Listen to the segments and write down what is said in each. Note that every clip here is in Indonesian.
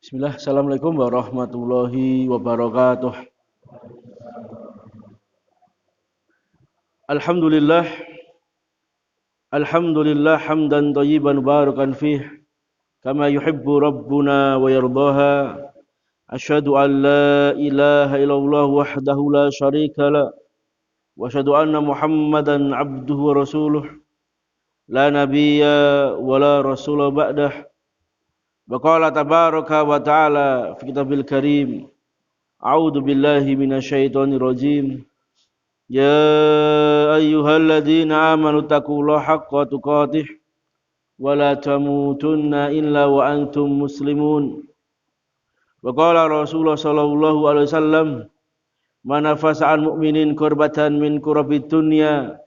Bismillah, Assalamualaikum warahmatullahi wabarakatuh. Alhamdulillah, Alhamdulillah hamdan thayyiban barakan fih, kama yuhibbu rabbuna wa yardaha. Asyhadu an la ilaha illallah wahdahu la syarika la, wa asyhadu anna Muhammadan abduhu wa rasuluh, la nabiyya wa la rasula ba'dah. Wa qala tabaraka wa ta'ala fi kitabil karim, a'udzu billahi minasyaitonir rajim. يا أيها الذين آمنوا اتقوا الله حق تقاته ولا تموتن إلا وأنتم مسلمون وقال رسول صلى الله عليه وسلم ما نفس عن مؤمن كربة من كرب الدنيا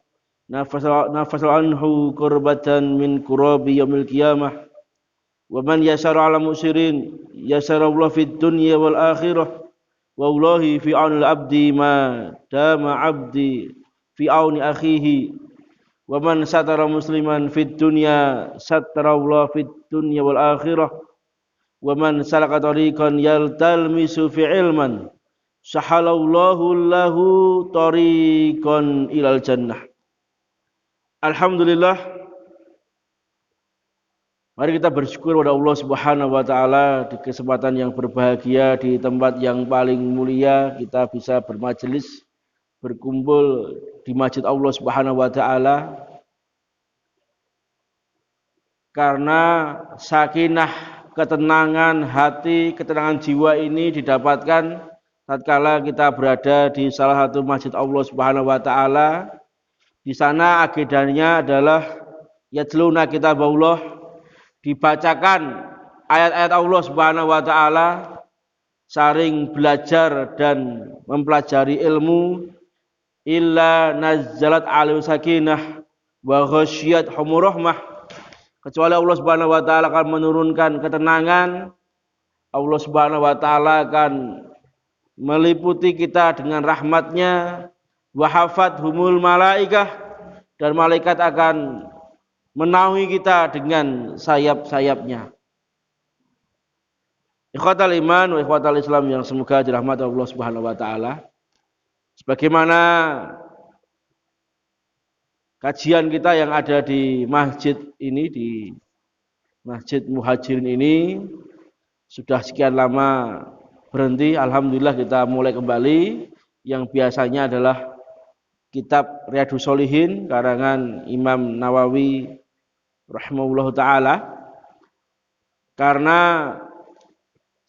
نفس عنه كربة من كرب يوم القيامة ومن يسر على مؤسرين يسر الله في الدنيا والآخرة wallahi fi aunil abdi ma dama abdi fi auni akhihi wa man satara musliman fid dunya satara Allah fid dunya wal akhirah wa man salaka tariqan yaltalmisu fi ilman sahalallahu lahu tariqan ilal jannah. Alhamdulillah, mari kita bersyukur kepada Allah Subhanahu wa taala di kesempatan yang berbahagia, di tempat yang paling mulia kita bisa bermajelis, berkumpul di masjid Allah Subhanahu wa taala. Karena sakinah, ketenangan hati, ketenangan jiwa ini didapatkan tatkala kita berada di salah satu masjid Allah Subhanahu wa taala. Di sana agendanya adalah yatluna kitabullah, dibacakan ayat-ayat Allah Subhanahu wa taala, saring belajar dan mempelajari ilmu. Illa nazzalat alaihi sakinah wa ghasyiyat humur rahmah, kecuali Allah Subhanahu wa taala akan menurunkan ketenangan. Allah Subhanahu wa taala akan meliputi kita dengan rahmatnya. Wa hafathumul malaikah, dan malaikat akan menaungi kita dengan sayap-sayapnya. Ikhwatal iman wa ikhwatal Islam yang semoga dirahmati Allah Subhanahu wa taala. Sebagaimana kajian kita yang ada di masjid ini, di Masjid Muhajirin ini sudah sekian lama berhenti, alhamdulillah kita mulai kembali. Yang biasanya adalah kitab Riyadhus Shalihin karangan Imam Nawawi rahimahullah ta'ala. Karena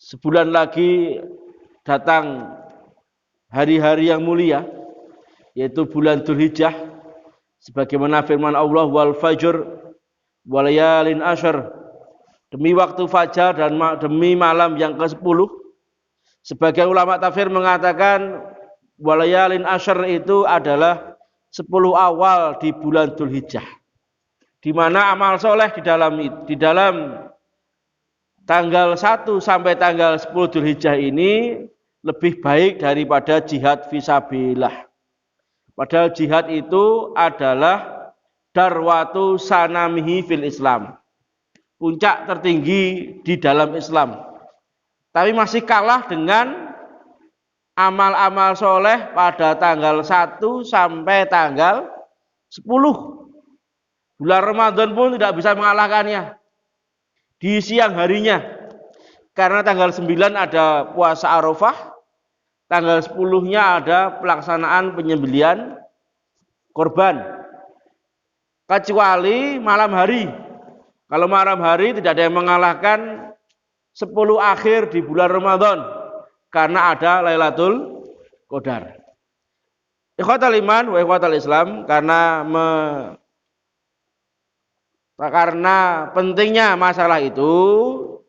sebulan lagi datang hari-hari yang mulia, yaitu bulan Dzulhijjah, sebagaimana firman Allah, wal fajr walayalin asyr, demi waktu fajar dan demi malam yang ke-10. Sebagian ulama tafsir mengatakan walayalin asyr itu adalah 10 awal di bulan Dzulhijjah, di mana amal soleh di dalam tanggal 1 sampai tanggal 10 Dzulhijjah ini lebih baik daripada jihad fisabilillah. Padahal jihad itu adalah darwatu sanamihi fil Islam, puncak tertinggi di dalam Islam. Tapi masih kalah dengan amal-amal soleh pada tanggal 1 sampai tanggal 10. Bulan Ramadan pun tidak bisa mengalahkannya di siang harinya. Karena tanggal 9 ada puasa Arafah, tanggal 10-nya ada pelaksanaan penyembelihan korban. Kecuali malam hari. Kalau malam hari tidak ada yang mengalahkan 10 akhir di bulan Ramadan, karena ada Lailatul Qadar. Ikhwatal iman wa ikhwatal Islam, karena pentingnya masalah itu,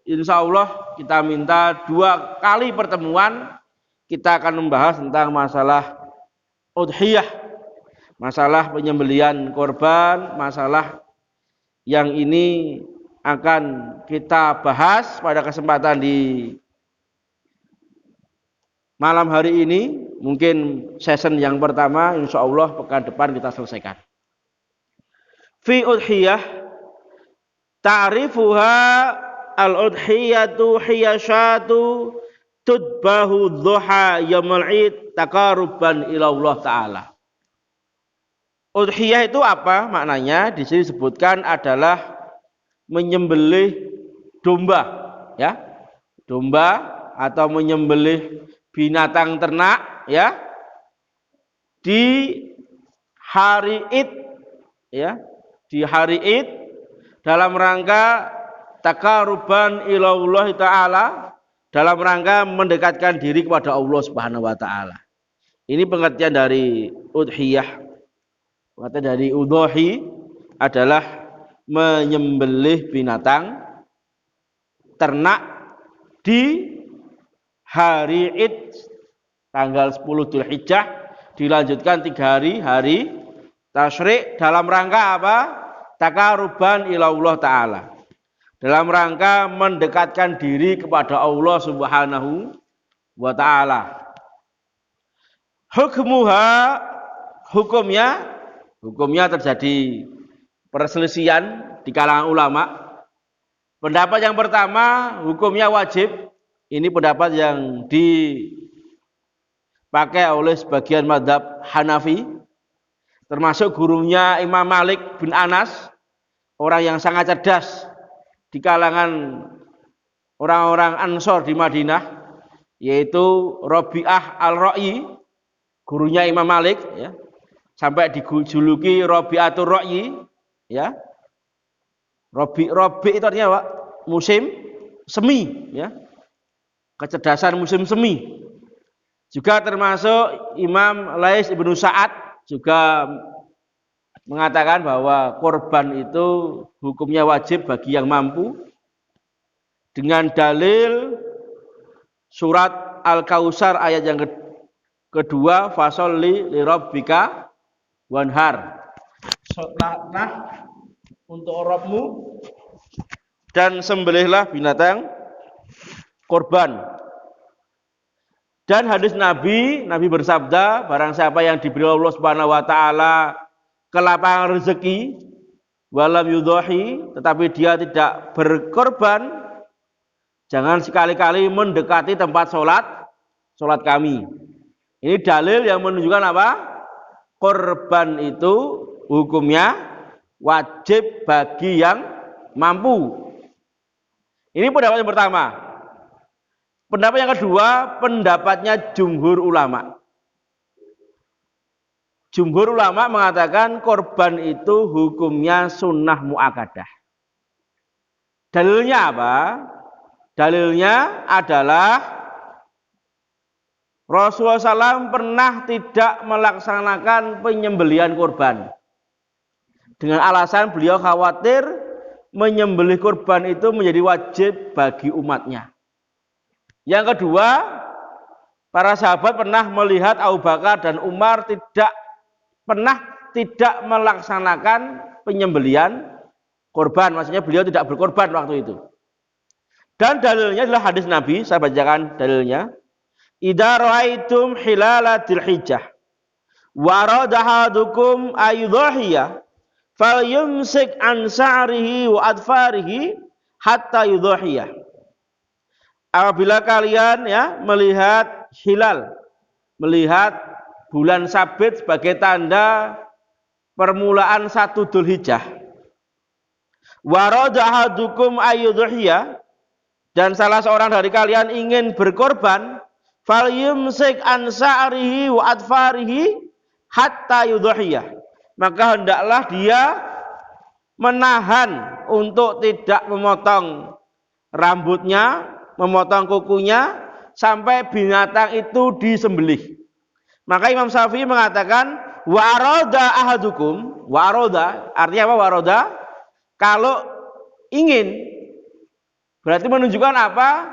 insya Allah kita minta 2 kali pertemuan kita akan membahas tentang masalah udhiyah, masalah penyembelihan korban, masalah yang ini akan kita bahas pada kesempatan di malam hari ini. Mungkin session yang pertama insya Allah pekan depan kita selesaikan. Fi udhiyah ta'rifuha al-udhiyatu hiyasyatu tudbahu dhuha yaumul id taqarruban ila Allah taala. Udhiyah itu apa maknanya? Di sini disebutkan adalah menyembelih domba, ya. Domba atau menyembelih binatang ternak, ya. Di hari Id, ya. Di hari Id dalam rangka taqarruban ila Allah taala, dalam rangka mendekatkan diri kepada Allah Subhanahu wa taala. Ini pengertian dari udhiyah. Kata dari udhohi adalah menyembelih binatang ternak di hari Id tanggal 10 Dzulhijjah, dilanjutkan 3 hari, hari tasyrik, dalam rangka apa? Taqarruban ila Allah taala. Dalam rangka mendekatkan diri kepada Allah Subhanahu wa taala. Hukumnya terjadi perselisihan di kalangan ulama. Pendapat yang pertama, hukumnya wajib. Ini pendapat yang dipakai oleh sebagian mazhab Hanafi, termasuk gurunya Imam Malik bin Anas, orang yang sangat cerdas di kalangan orang-orang Ansor di Madinah, yaitu Rabi'ah al-Ra'yi, gurunya Imam Malik, ya. Sampai dijuluki Rabi'atul Ra'yi, ya. Rabi itu artinya apa? Musim semi, ya. Kecerdasan musim semi. Juga termasuk Imam Lais Ibnu Sa'ad juga mengatakan bahwa korban itu hukumnya wajib bagi yang mampu, dengan dalil surat Al-Kautsar ayat yang kedua, fasholli li rabbika wanhar. Sholatlah untuk Rabbmu dan sembelihlah binatang korban. Dan hadis Nabi bersabda, barang siapa yang diberi Allah Subhanahu wa taala kelapangan rezeki walam yudhahi, tetapi dia tidak berkorban, jangan sekali-kali mendekati tempat sholat kami. Ini dalil yang menunjukkan apa? Korban itu hukumnya wajib bagi yang mampu. Ini pendapat yang pertama. Pendapat yang kedua, pendapatnya jumhur ulama. Jumhur ulama mengatakan korban itu hukumnya sunnah muakkadah. Dalilnya apa? Dalilnya adalah Rasulullah SAW pernah tidak melaksanakan penyembelihan korban dengan alasan beliau khawatir menyembelih korban itu menjadi wajib bagi umatnya. Yang kedua, para sahabat pernah melihat Abu Bakar dan Umar tidak melaksanakan penyembelihan korban, maksudnya beliau tidak berkorban waktu itu. Dan dalilnya adalah hadis Nabi, saya bacakan dalilnya. Idza ra'aitum hilala dzulhijjah wa arada ahadukum ayudhiya falyumsik an sa'rihi wa adfarihi hatta yudhiya. Apabila kalian melihat hilal, melihat bulan sabit sebagai tanda permulaan 1 Dzulhijjah, wa arada ahadukum ayudhiya, dan salah seorang dari kalian ingin berkorban, falyumsik an sa'rihi wa adfarihi hatta yudhiyah, maka hendaklah dia menahan untuk tidak memotong rambutnya, memotong kukunya sampai binatang itu disembelih. Maka Imam Syafi'i mengatakan wa arada ahadukum, wa arada artinya apa? Wa arada kalau ingin, berarti menunjukkan apa?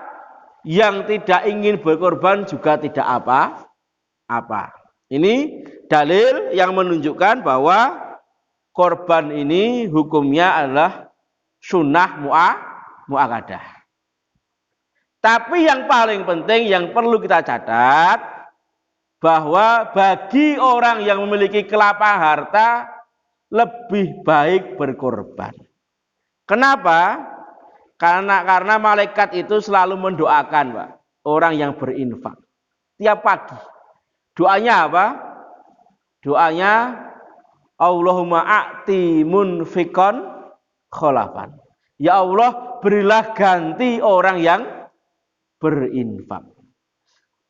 Yang tidak ingin berkorban juga tidak apa-apa. Ini dalil yang menunjukkan bahwa korban ini hukumnya adalah sunnah muakkadah. Tapi yang paling penting yang perlu kita catat, bahwa bagi orang yang memiliki kelapangan harta lebih baik berkorban. Kenapa? Karena malaikat itu selalu mendoakan, Pak, orang yang berinfak. Tiap pagi. Doanya apa? Doanya Allahumma a'ti munfikon kholafan. Ya Allah, berilah ganti orang yang berinfak.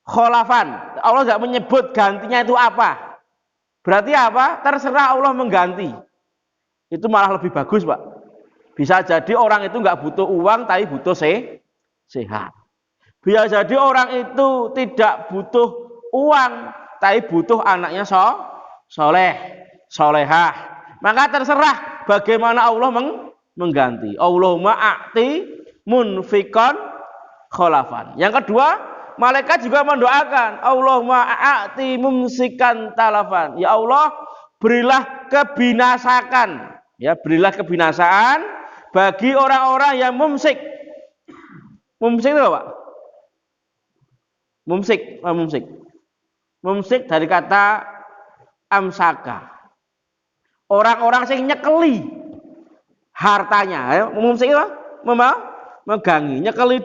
Kholafan. Allah tidak menyebut gantinya itu apa. Berarti apa? Terserah Allah mengganti. Itu malah lebih bagus, Pak. Bisa jadi orang itu nggak butuh uang, tapi butuh sehat. Bisa jadi orang itu tidak butuh uang, tapi butuh anaknya soleh, solehah. Maka terserah bagaimana Allah mengganti. Allahumma a'ti munfikon kholafan. Yang kedua, malaikat juga mendoakan, Allahumma a'ti mumsikan talafan. Ya Allah, berilah kebinasakan. Ya, berilah kebinasaan bagi orang-orang yang mumsik. Mumsik itu apa, Pak? Mumsik. Mumsik dari kata amsaka. Orang-orang yang nyekeli hartanya. Mumsik itu apa? Megangi, nyekeli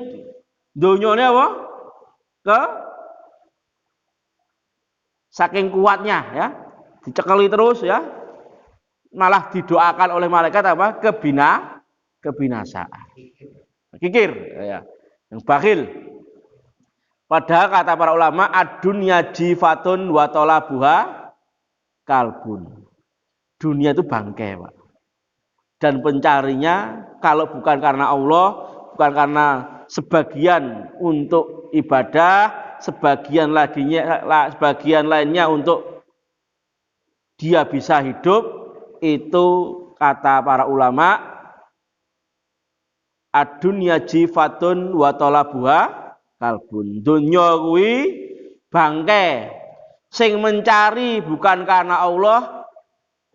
donyone apa? Saking kuatnya, ya. Dicekeli terus, ya. Malah didoakan oleh malaikat apa? Kebinasaan. Kikir, ya. Yang bakhil. Padahal kata para ulama, ad-dunya jifatun wa talabuha kalbun. Dunia itu bangkai, Pak. Dan pencarinya kalau bukan karena Allah, bukan karena sebagian untuk ibadah, sebagian lainnya untuk dia bisa hidup, itu kata para ulama ad-dunya jifatun wa talabuha kalbun. Dunya kuwi bangke sing mencari bukan karena Allah,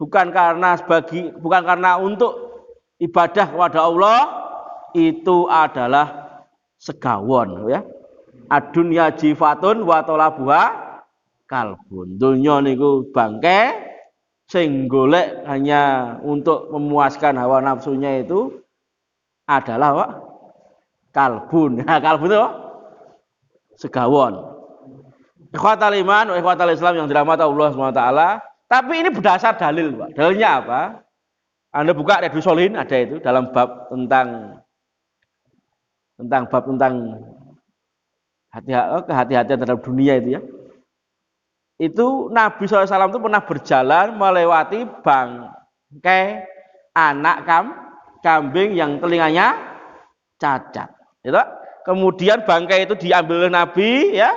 bukan karena untuk ibadah kepada Allah, itu adalah segawon, ya. Ad-dunya jifatun wa talabuha kalbun. Dunya niku bangke sing golek hanya untuk memuaskan hawa nafsunya itu adalah apa? Kalbun. Nah, kalbun itu apa? Segawon. Ikhwatal iman wa ikhwatal Islam yang dirahmati Allah SWT. Tapi ini berdasar dalil, Pak. Dalilnya apa? Anda buka Riyadhus Shalihin, ada itu dalam bab tentang kehati-hatian terhadap dunia itu, ya. Itu Nabi SAW itu pernah berjalan melewati bangkai anak kambing yang telinganya cacat. Gitu. Kemudian bangkai itu diambil oleh Nabi, ya.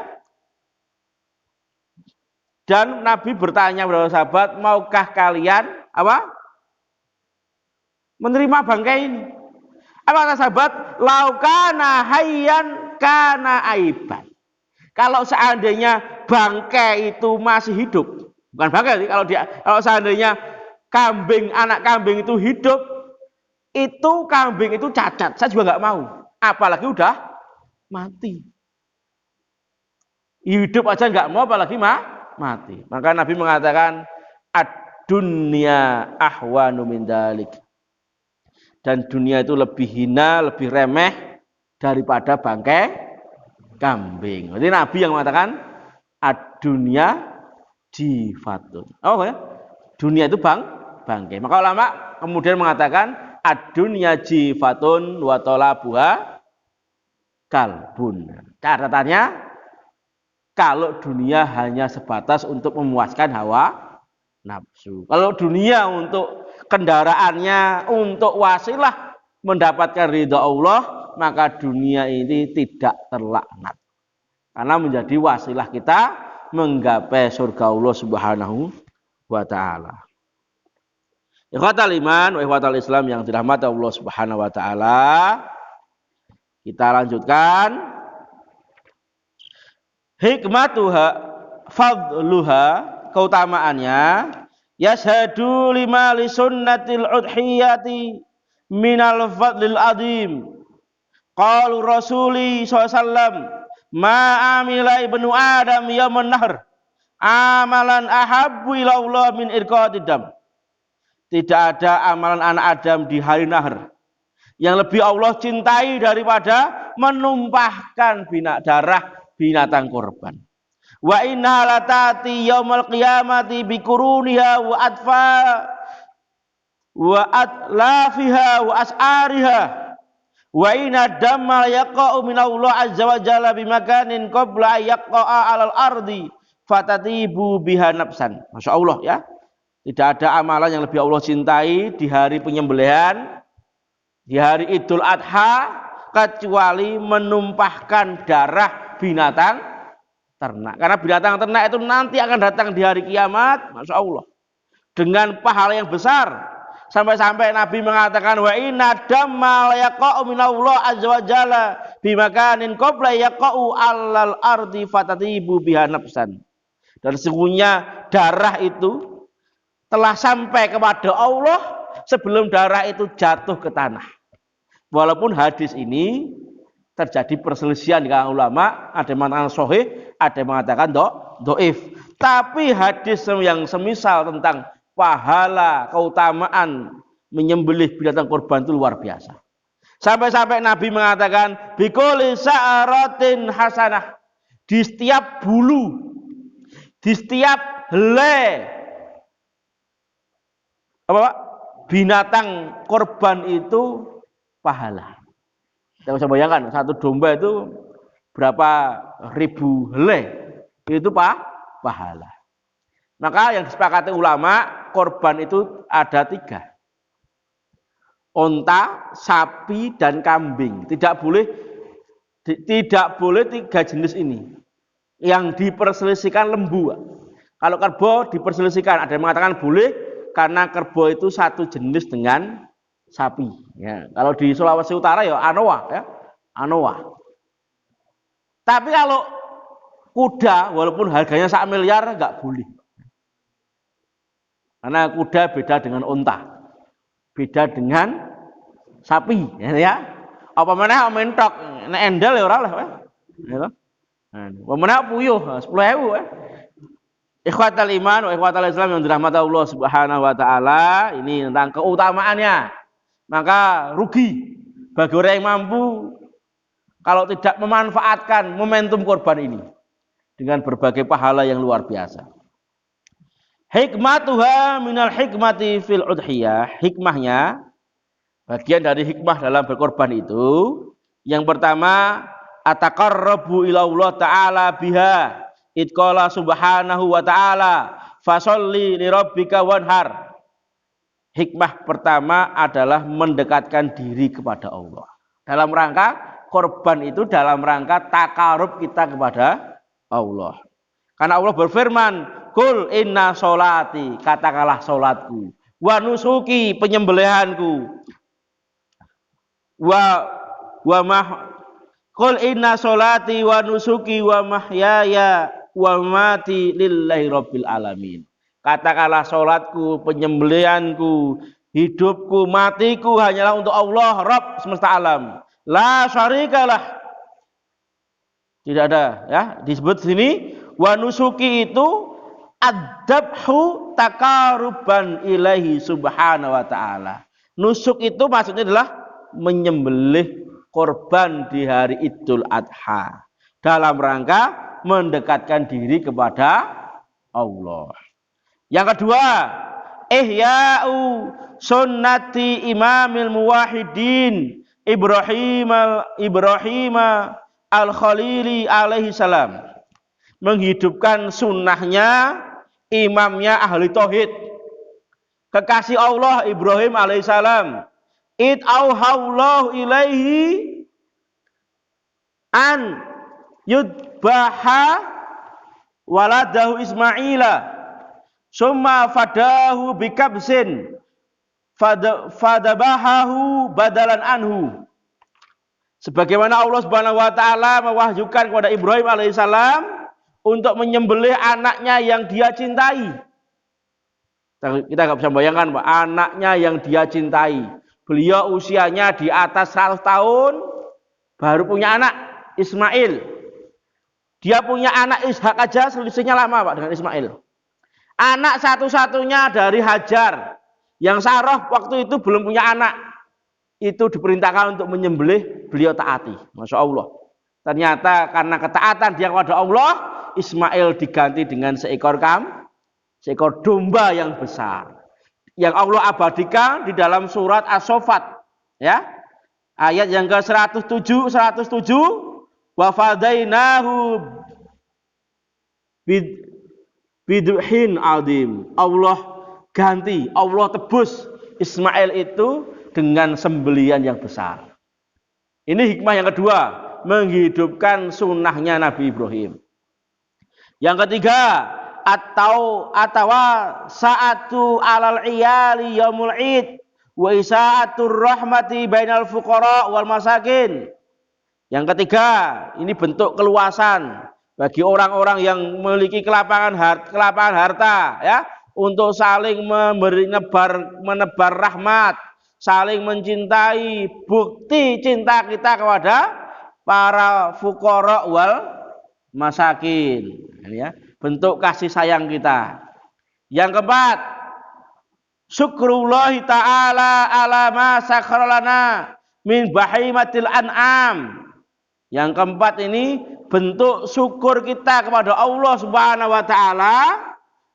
Dan Nabi bertanya kepada sahabat, maukah kalian apa? Menerima bangkai ini? Apa kata sahabat? Laukana hayyan kana aiban. Kalau seandainya bangkai itu masih hidup, bukan bangkai, kalau seandainya anak kambing itu hidup, itu kambing itu cacat, saya juga nggak mau. Apalagi udah mati. Hidup aja nggak mau, apalagi mati. Maka Nabi mengatakan ad-dunya ahwanu min dalik. Dan dunia itu lebih hina, lebih remeh daripada bangkai kambing. Jadi Nabi yang mengatakan ad-dunya jifatun. Oh ya, dunia itu bangkai. Maka ulama kemudian mengatakan ad-dunya jifatun wa talabuha kalbun. Catatannya, kalau dunia hanya sebatas untuk memuaskan hawa nafsu. Kalau dunia untuk kendaraannya, untuk wasilah mendapatkan ridha Allah, maka dunia ini tidak terlaknat. Karena menjadi wasilah kita menggapai surga Allah Subhanahu wa taala. Ikhwatal iman wa ikhwatal Islam yang dirahmati Allah Subhanahu wa taala. Kita lanjutkan. Hikmatuha fadluha, keutamaannya, yashhadu lima li sunnatil udhiyati minal fadlil azim. Qalu Rasuli SAW, ma amila ibnu Adam yauman nahr amalan ahabbu ila Allah min irqatid dam. Tidak ada amalan anak Adam di hari nahr yang lebih Allah cintai daripada menumpahkan darah binatang kurban. Wa inna latati yaumal qiyamati bikuruniha wa atfa wa atlafiha wa as'ariha wa inna damma yaqa'u minallah azza wa jalla bimakanin qabla yaqa'a alal ardi fatatibu biha nafsan. Masya Allah ya. Tidak ada amalan yang lebih Allah cintai di hari penyembelihan, di hari Idul Adha, kecuali menumpahkan darah binatang ternak. Karena binatang ternak itu nanti akan datang di hari kiamat, Masya Allah, dengan pahala yang besar. Sampai-sampai Nabi mengatakan wa inna damma yaqa'u minallah azza wa jalla bimakanin qabla yaqa'u alal ardi fatatibu biha nafsan. Dan sesungguhnya darah itu telah sampai kepada Allah sebelum darah itu jatuh ke tanah. Walaupun hadis ini terjadi perselisihan di kalangan ulama, ada yang mengatakan sahih, ada yang mengatakan dhaif. Tapi hadis yang semisal tentang pahala, keutamaan menyembelih binatang kurban itu luar biasa. Sampai-sampai Nabi mengatakan bikulli sa'aratin hasanah, di setiap bulu, di setiap helai binatang korban itu pahala. Kita bisa bayangkan satu domba itu berapa ribu helai, itu pahala. Maka yang disepakati ulama, korban itu ada 3. Onta, sapi, dan kambing. Tidak boleh 3 jenis ini. Yang diperselisihkan lembu. Kalau kerbau diperselisihkan, ada yang mengatakan boleh karena kerbau itu satu jenis dengan sapi. Ya. Kalau di Sulawesi Utara ya anoa, ya. Anoa. Tapi kalau kuda, walaupun harganya 1 miliar, nggak boleh. Karena kuda beda dengan unta, beda dengan sapi, ya. Apa mana mentok, nek endel ya ora lah, ya. Apa mana puyuh 10.000, ya. Ikhwatal iman wa ikhwatal Islam yang dirahmati Allah Subhanahu wa taala, ini tentang keutamaannya. Maka rugi bagi orang yang mampu kalau tidak memanfaatkan momentum korban ini dengan berbagai pahala yang luar biasa. Hikmatuha minal hikmati fil udhiyah. Hikmahnya, bagian dari hikmah dalam berkorban itu, yang pertama ataqarrabu ila Allah ta'ala biha. Itqala subhanahu wa ta'ala fasolli li rabbika wanhar. Hikmah pertama adalah mendekatkan diri kepada Allah. Dalam rangka korban itu dalam rangka takarub kita kepada Allah. Karena Allah berfirman, "Qul inna sholati," katakanlah sholatku, "wa nusuki," penyembelihanku, "Qul inna sholati wa nusuki wa mahyaya wa mati lillahi rabbil alamin." Katakanlah sholatku, penyembelihanku, hidupku, matiku hanyalah untuk Allah, Rabb semesta alam. La syarikalah. Tidak ada, ya. Disebut sini wa nusuki itu ad-dabhu taqarruban ilaihi subhanahu wa ta'ala. Nusuk itu maksudnya adalah menyembelih korban di hari Idul Adha dalam rangka mendekatkan diri kepada Allah. Yang kedua, ihya'u sunnati imamil muwahhidin Ibrahim al-Khalili alaihi salam. Menghidupkan sunnahnya imamnya ahli tauhid, kekasih Allah Ibrahim alaihissalam. Id auhallahu ilaihi an yudbaha waladahu Ismaila summa fadahu bikabsin fadabahahu badalan anhu. Sebagaimana Allah Subhanahu wa taala mewahyukan kepada Ibrahim alaihissalam untuk menyembelih anaknya yang dia cintai. Kita nggak bisa bayangkan, Pak, anaknya yang dia cintai. Beliau usianya di atas 100 tahun, baru punya anak Ismail. Dia punya anak Ishak aja selisihnya lama, Pak, dengan Ismail. Anak satu-satunya dari Hajar, yang Sarah waktu itu belum punya anak. itu diperintahkan untuk menyembelih, beliau taati. Masya Allah. Ternyata karena ketaatan dia kepada Allah, Ismail diganti dengan seekor domba yang besar. Yang Allah abadikan di dalam surat As-Saffat, ya. Ayat yang ke-107, wa fadainahu bidhin adim. Allah ganti, Allah tebus Ismail itu dengan sembelian yang besar. Ini hikmah yang kedua, menghidupkan sunnahnya Nabi Ibrahim. Yang ketiga, atau saatu alal iyali yaumul id wa isaatur rahmati bainal fuqara wal masakin. Yang ketiga, ini bentuk keluasan bagi orang-orang yang memiliki kelapangan harta, ya, untuk saling menebar rahmat, saling mencintai, bukti cinta kita kepada para fuqara wal masakin, ya, bentuk kasih sayang kita. Yang keempat, syukrullahi ta'ala ala ma sakhkhara lana min bahimatil an'am. Yang keempat ini bentuk syukur kita kepada Allah Subhanahu wa taala,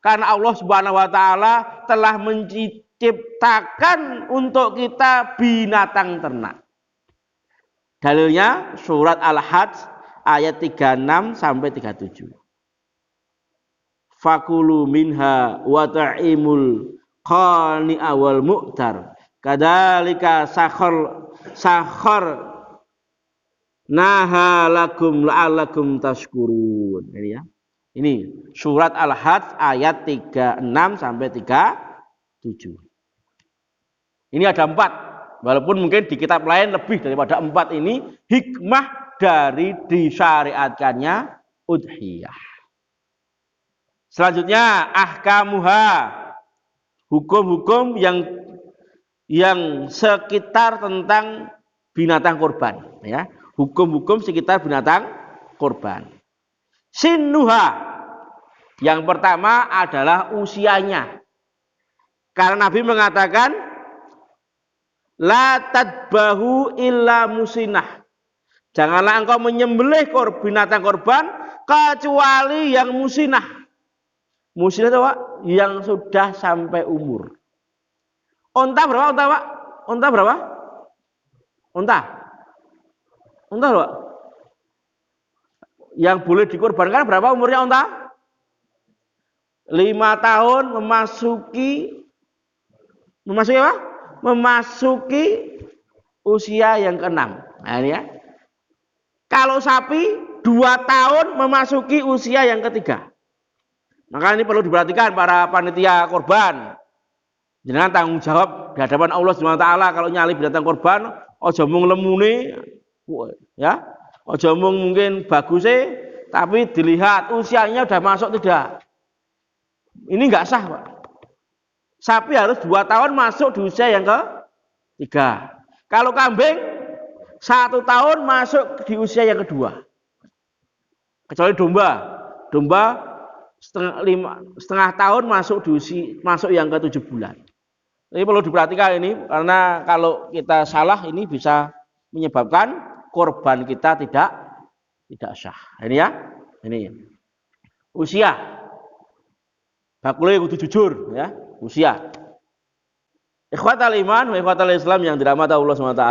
karena Allah Subhanahu wa taala telah menciptakan untuk kita binatang ternak. Dalilnya surat Al-Hajj ayat 36 sampai 37. Fakulu minha wa ta'imul qani'a wal mu'tar kadzalika sakhar naha lakum la'allakum tashkurun. Ini ya. Ini surat Al-Hajj ayat 36 sampai 37. Ini ada 4. Walaupun mungkin di kitab lain lebih daripada 4 ini hikmah dari disyariatkannya udhiyah. Selanjutnya ahkamuha, hukum-hukum yang sekitar tentang binatang kurban, ya. Hukum-hukum sekitar binatang kurban. Sinnuha, yang pertama adalah usianya. Karena Nabi mengatakan la tadbahu illa musinah. Janganlah engkau menyembelih binatang kurban kecuali yang musinah. Musinah itu Pak, yang sudah sampai umur. Unta berapa unta Pak? Unta berapa? Unta berapa? Yang boleh dikorbankan berapa umurnya unta? 5 tahun memasuki apa? Memasuki usia yang ke-6. Nah ini ya. Kalau sapi 2 tahun memasuki usia yang ke-3. Maka ini perlu diperhatikan para panitia korban. Jangan tanggung jawab di hadapan Allah Subhanahu wa taala kalau nyali binatang korban, aja mung lemune, ya. Aja mung mungkin bagusnya, tapi dilihat usianya udah masuk tidak. Ini enggak sah, Pak. Sapi harus 2 tahun masuk di usia yang ke-3. Kalau kambing 1 tahun masuk di usia yang kedua. Kecuali domba setengah tahun masuk yang ke-7 bulan. Ini perlu diperhatikan ini, karena kalau kita salah ini bisa menyebabkan korban kita tidak sah. Ini ya, ini usia. Bakule kudu jujur, ya, usia. Ikhwatal iman wa ikhwatal Islam yang dirahmati Allah SWT,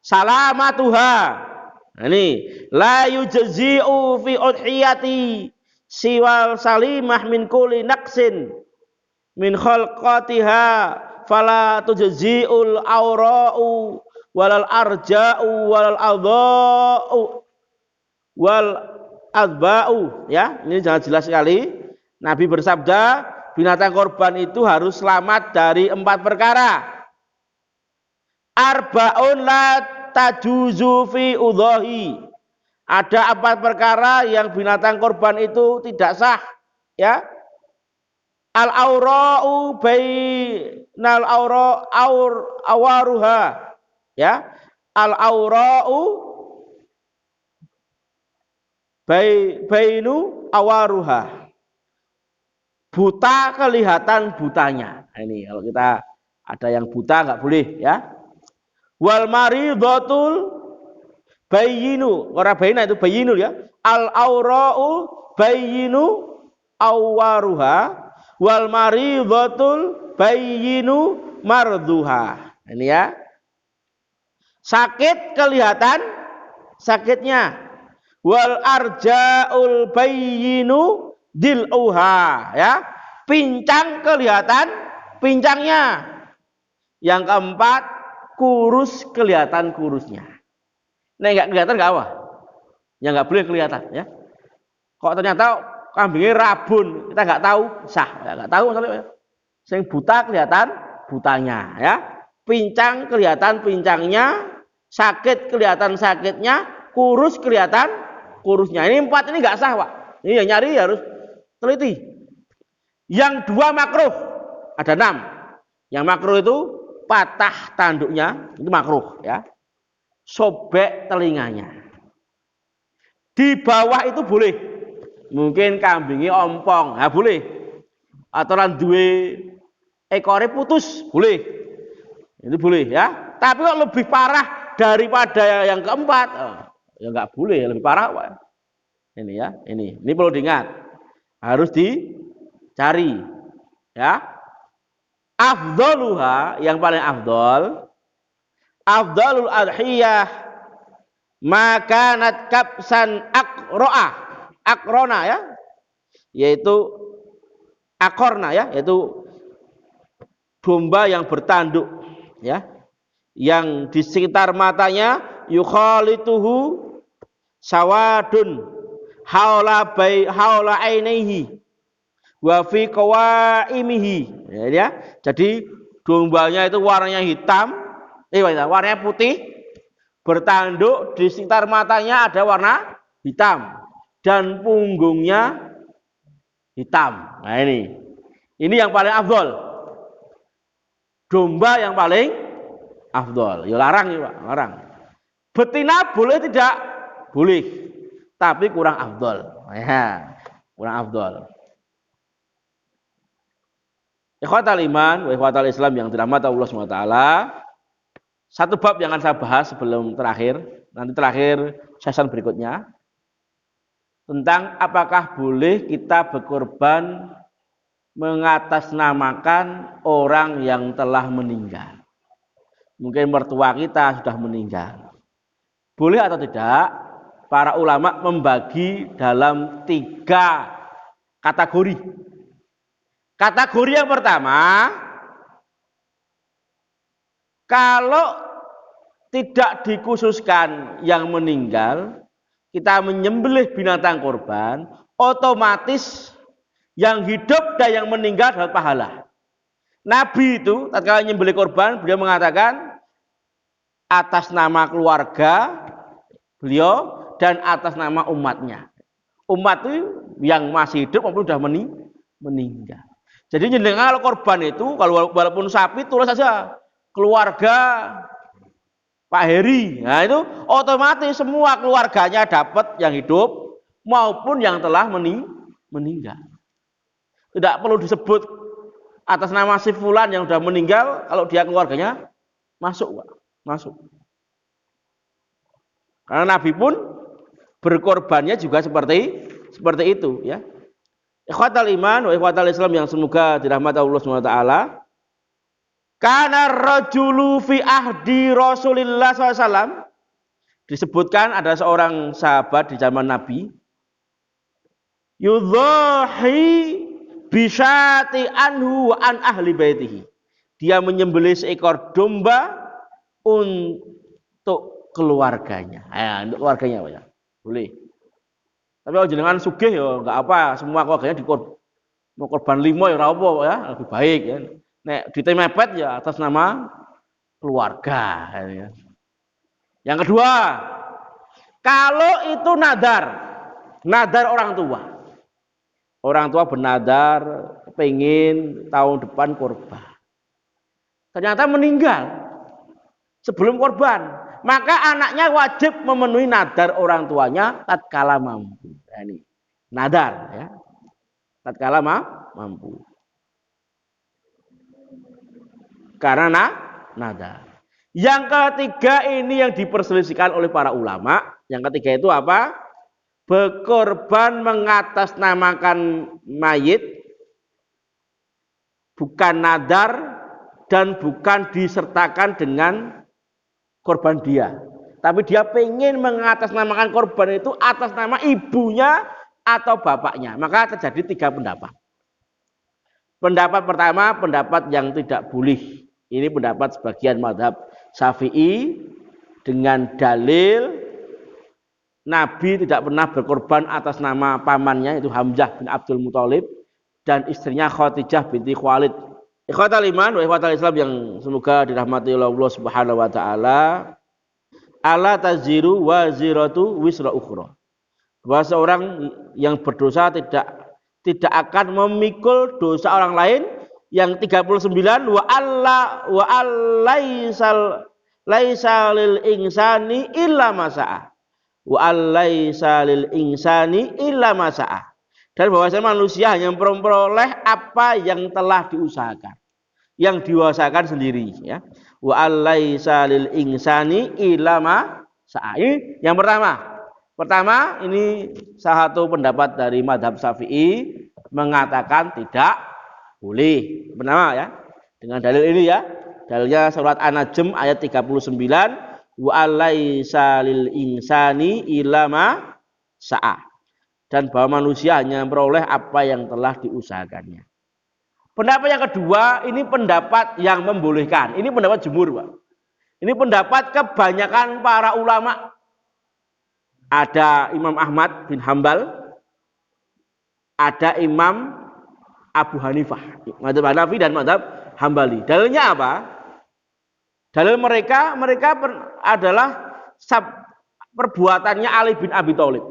salamatuha. Ini la yujzi'u fi udhiyati siwal salimah min kulli naqsin min khalqatiha fala tujzi'ul awra'u walal arja'u walal adha'u wal adba'u. Ya, ini sangat jelas sekali. Nabi bersabda, binatang korban itu harus selamat dari 4 perkara. Arba'un la tajuzu fi udhahi. Ada 4 perkara yang binatang korban itu tidak sah, ya. Al-aura'u bainal awaruha, ya. Al-aura'u bainu awaruha. Buta kelihatan butanya. Nah, ini kalau kita ada yang buta nggak boleh, ya. Wal maridhatul bayyinu, ora bayina itu bayyinu ya. Al aura'u bayyinu awwaruha wal maridhatul bayyinu marduha. Ini ya. Sakit kelihatan sakitnya. Wal arja'ul bayyinu dil'uha ya. Pincang kelihatan pincangnya. Yang keempat, kurus kelihatan kurusnya. Nah, enggak kelihatan enggak apa? Ya enggak boleh kelihatan ya. Kok ternyata kambingnya rabun, kita enggak tahu, sah. Enggak tahu soalnya. Sing buta kelihatan butanya ya. Pincang kelihatan pincangnya, sakit kelihatan sakitnya, kurus kelihatan kurusnya. Ini 4 ini enggak sah, Pak. Ini yang nyari harus teliti. Yang 2 makruh, ada 6. Yang makruh itu patah tanduknya, itu makruh ya. Sobek telinganya. Di bawah itu boleh. Mungkin kambingnya ompong, nah boleh. Atau lan duwe ekore putus, boleh. Itu boleh ya. Tapi kalau lebih parah daripada yang keempat, ya nggak boleh, lebih parah Pak. Ini ya, ini perlu diingat. Harus dicari ya. Afdaluha, yang paling afdalul adhiyah makanat kapsan akrona ya, yaitu akorna ya, yaitu domba yang bertanduk ya, yang di sekitar matanya yukhalituhu sawadun haula ainihi wa fi qawaimihi ya. Jadi dombanya itu warnanya hitam, warnanya putih, bertanduk, di sekitar matanya ada warna hitam dan punggungnya hitam. Nah ini yang paling afdol. Domba yang paling afdol. Ya larang ya Pak, larang. Betina boleh tidak? Boleh. Tapi kurang afdol. Ya, kurang afdol. Ikhwatal iman wa ikhwatal Islam yang dirahmati Allah SWT. Satu bab yang akan saya bahas sebelum terakhir, nanti terakhir sesi berikutnya, tentang apakah boleh kita berkorban mengatasnamakan orang yang telah meninggal. Mungkin mertua kita sudah meninggal. Boleh atau tidak? Para ulama membagi dalam 3 kategori. Kategori yang pertama, kalau tidak dikhususkan yang meninggal, kita menyembelih binatang korban, otomatis yang hidup dan yang meninggal dapat pahala. Nabi itu tatkala menyembelih korban, beliau mengatakan atas nama keluarga beliau dan atas nama umatnya. Umat itu yang masih hidup maupun sudah meninggal. Jadi jenengan kalau korban itu, kalau walaupun sapi, tulis saja keluarga Pak Heri. Nah itu otomatis semua keluarganya dapat, yang hidup maupun yang telah meninggal. Tidak perlu disebut atas nama si fulan yang sudah meninggal, kalau dia keluarganya masuk, Pak. Masuk. Karena Nabi pun berkorbannya juga seperti itu ya. Ikhwatal iman wa ikhwatal Islam yang semoga dirahmati Allah SWT. Kana rajulu fi ahdi Rasulillah SAW. Disebutkan ada seorang sahabat di zaman Nabi. Yudhahi bisyati anhu wa an ahli baitihi. Dia menyembelih seekor domba untuk keluarganya. Untuk keluarganya Pak ya. Boleh. Tapi kalau jenengan sugih ya enggak apa, semua keluarganya mau korban 5 ya ora apa ya, lebih baik ya. Nek ditemepet ya atas nama keluarga ya. Yang kedua, kalau itu nadar orang tua. Orang tua bernadar pengen tahun depan korban. Ternyata meninggal sebelum korban. Maka anaknya wajib memenuhi nadar orang tuanya tatkala mampu. Nah, ini nadar ya. Tatkala mampu. Karena nadar. Yang ketiga ini yang diperselisihkan oleh para ulama. Yang ketiga itu apa? Berkorban mengatasnamakan mayit, bukan nadar dan bukan disertakan dengan korban dia. Tapi dia pengen mengatasnamakan korban itu atas nama ibunya atau bapaknya. Maka terjadi tiga pendapat. Pendapat pertama, pendapat yang tidak boleh. Ini pendapat sebagian mazhab Syafi'i dengan dalil Nabi tidak pernah berkorban atas nama pamannya, itu Hamzah bin Abdul Muthalib, dan istrinya Khadijah binti Khuwailid. Ikhwatal iman wa ikhwatal Islam yang semoga dirahmati oleh Allah Subhanahu wa taala. Ala taziru waziratu wisra ukhra. Bahwa seorang yang berdosa tidak akan memikul dosa orang lain. Yang 39, wa laisa lil insani illa masa'a. Wa laisa lil insani illa masa'a. Dan bahwasanya manusia hanya memperoleh apa yang telah diusahakan, yang diwasakan sendiri, ya. Wa laisa lil insani illa masa'a. Ini yang pertama. Pertama, ini salah satu pendapat dari mazhab Syafi'i mengatakan tidak boleh. Pertama ya. Dengan dalil ini ya. Dalilnya surat An-Najm ayat 39, wa laisa lil insani illa ma sa'a. Dan bahwa manusia hanya memperoleh apa yang telah diusahakannya. Pendapat yang kedua, ini pendapat yang membolehkan. Ini pendapat jumhur, Pak. Ini pendapat kebanyakan para ulama. Ada Imam Ahmad bin Hambal, ada Imam Abu Hanifah, mazhab Hanafi dan mazhab Hambali. Dalilnya apa? Dalil mereka adalah perbuatannya Ali bin Abi Thalib.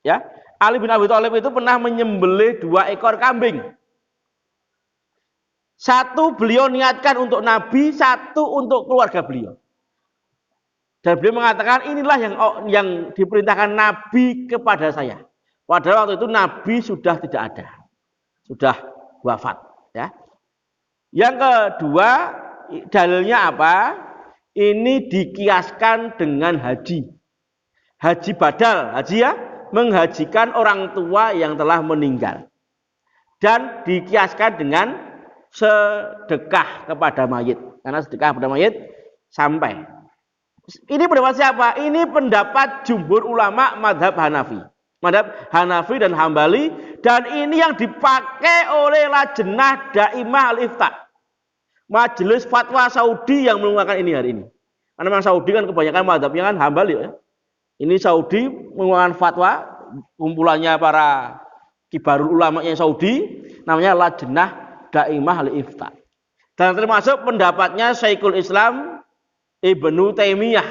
Ya, Ali bin Abi Thalib itu pernah menyembelih 2 ekor kambing. Satu beliau niatkan untuk Nabi, satu untuk keluarga beliau. Dan beliau mengatakan inilah yang diperintahkan Nabi kepada saya. Padahal waktu itu Nabi sudah tidak ada, sudah wafat. Ya. Yang kedua, dalilnya apa? Ini dikiaskan dengan haji. Haji badal, haji ya, menghajikan orang tua yang telah meninggal. Dan dikiaskan dengan sedekah kepada mayit. Karena sedekah kepada mayit sampai. Ini pendapat siapa? Ini pendapat jumhur ulama mazhab Hanafi. Mazhab Hanafi dan Hambali. Dan ini yang dipakai oleh Lajnah Daimah Al-Ifta. Majelis Fatwa Saudi yang mengeluarkan ini hari ini. Karena memang Saudi kan kebanyakan mazhabnya kan Hambali. Ya. Ini Saudi mengeluarkan fatwa. Kumpulannya para kibarul ulamanya Saudi. Namanya Lajnah Daimah Al-Ifta. Dan termasuk pendapatnya Syekhul Islam Ibnu Taimiyah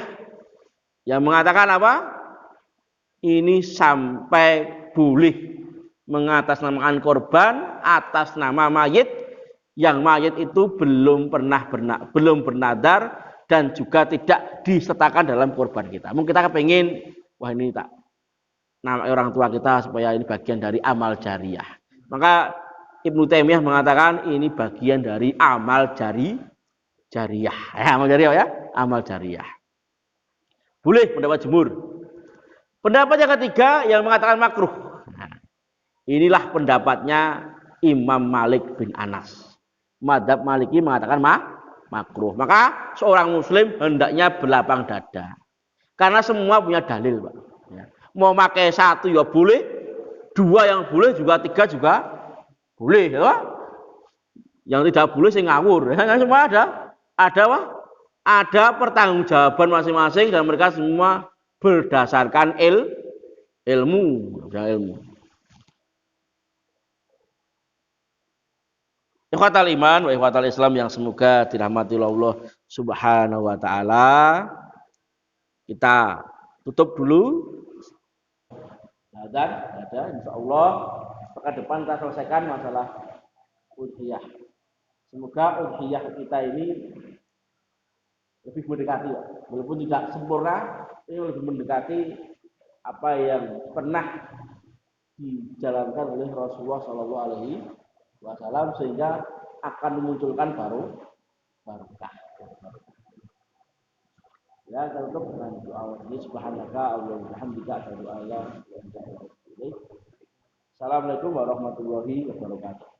yang mengatakan apa? Ini sampai boleh mengatasnamakan korban atas nama mayit yang mayit itu belum bernadar dan juga tidak disertakan dalam korban kita. Mungkin kita kepengen, wah ini tak nama orang tua kita supaya ini bagian dari amal jariyah. Maka Ibnu Taimiyah mengatakan ini bagian dari amal jariyah. Amal jariyah ya. Amal jariyah. Boleh pendapat jumhur. Pendapat yang ketiga yang mengatakan makruh. Nah, inilah pendapatnya Imam Malik bin Anas. Mazhab Maliki mengatakan makruh. Maka seorang muslim hendaknya berlapang dada. Karena semua punya dalil, Pak. Ya. Mau pakai 1 ya boleh, 2 yang boleh juga, 3 juga boleh, ya. Yang tidak boleh sing ngawur. Ya, semua ada pertanggungjawaban masing-masing dan mereka semua berdasarkan ilmu. Ikhwatal iman wa ikhwatal Islam yang semoga dirahmati Allah Subhanahu wa taala. Kita tutup dulu. Dan insyaallah pekan depan kita selesaikan masalah udhiyah. Semoga udhiyah kita ini lebih mendekati, walaupun tidak sempurna, ini lebih mendekati apa yang pernah dijalankan oleh Rasulullah Shallallahu Alaihi Wasallam sehingga akan memunculkan barokah. Ya, tutup dengan doa wajib subhanaka Allahumma bihamdika asyhadu an la ilaha illa anta astaghfiruka wa atubu ilaik. Assalamualaikum warahmatullahi wabarakatuh.